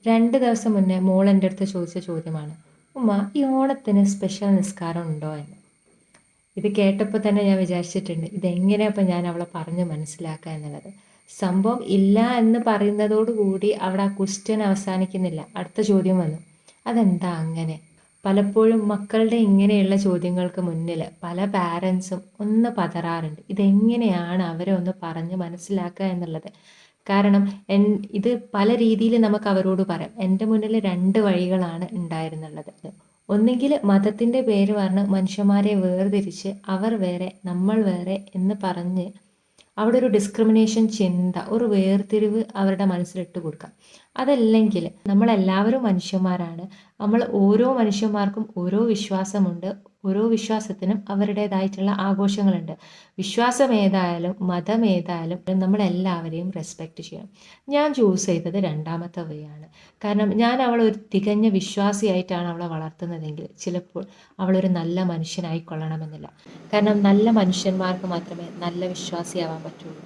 2 ദിവസം മുന്നേ മോൾ എൻ്റെ അടുത്ത് ചോദിച്ച ചോദ്യമാണ്, ഉമ്മ ഈ ഓണത്തിന് സ്പെഷ്യൽ നിസ്കാരം ഉണ്ടോ എന്ന്. ഇത് കേട്ടപ്പോൾ തന്നെ ഞാൻ വിചാരിച്ചിട്ടുണ്ട് ഇതെങ്ങനെയപ്പോൾ ഞാൻ അവളെ പറഞ്ഞ് മനസ്സിലാക്കുക എന്നുള്ളത്. സംഭവം ഇല്ല എന്ന് പറയുന്നതോടുകൂടി അവിടെ ആ ക്വസ്റ്റ്യൻ അവസാനിക്കുന്നില്ല. അടുത്ത ചോദ്യം വന്നു, അതെന്താ അങ്ങനെ? പലപ്പോഴും മക്കളുടെ ഇങ്ങനെയുള്ള ചോദ്യങ്ങൾക്ക് മുന്നിൽ പല പാരൻസും ഒന്ന് പതറാറുണ്ട്. ഇതെങ്ങനെയാണ് അവരെ ഒന്ന് പറഞ്ഞ് മനസ്സിലാക്കുക എന്നുള്ളത്. കാരണം ഇത് പല രീതിയിൽ നമുക്ക് അവരോട് പറയാം. എൻ്റെ മുന്നിൽ 2 വഴികളാണ് ഉണ്ടായിരുന്നുള്ളത്. ഒന്നുകിൽ മതത്തിൻ്റെ പേര് പറഞ്ഞ് മനുഷ്യന്മാരെ വേർതിരിച്ച് അവർ വേറെ നമ്മൾ വേറെ എന്ന് പറഞ്ഞ് അവിടെ ഒരു ഡിസ്ക്രിമിനേഷൻ ചിന്ത, ഒരു വേർതിരിവ് അവരുടെ മനസ്സിലിട്ട് കൊടുക്കാം. അതല്ലെങ്കിൽ നമ്മളെല്ലാവരും മനുഷ്യന്മാരാണ്, നമ്മൾ ഓരോ മനുഷ്യന്മാർക്കും ഓരോ വിശ്വാസമുണ്ട്, ഓരോ വിശ്വാസത്തിനും അവരുടേതായിട്ടുള്ള ആഘോഷങ്ങളുണ്ട്. വിശ്വാസം ഏതായാലും മതം ഏതായാലും നമ്മളെല്ലാവരെയും റെസ്പെക്റ്റ് ചെയ്യണം. ഞാൻ ചൂസ് ചെയ്തത് 2ാമത്തെ വഴിയാണ്. കാരണം ഞാൻ അവളൊരു തികഞ്ഞ വിശ്വാസിയായിട്ടാണ് അവളെ വളർത്തുന്നതെങ്കിൽ ചിലപ്പോൾ അവളൊരു നല്ല മനുഷ്യനായിക്കൊള്ളണമെന്നില്ല. കാരണം നല്ല മനുഷ്യന്മാർക്ക് മാത്രമേ നല്ല വിശ്വാസിയാവാൻ പറ്റുള്ളൂ.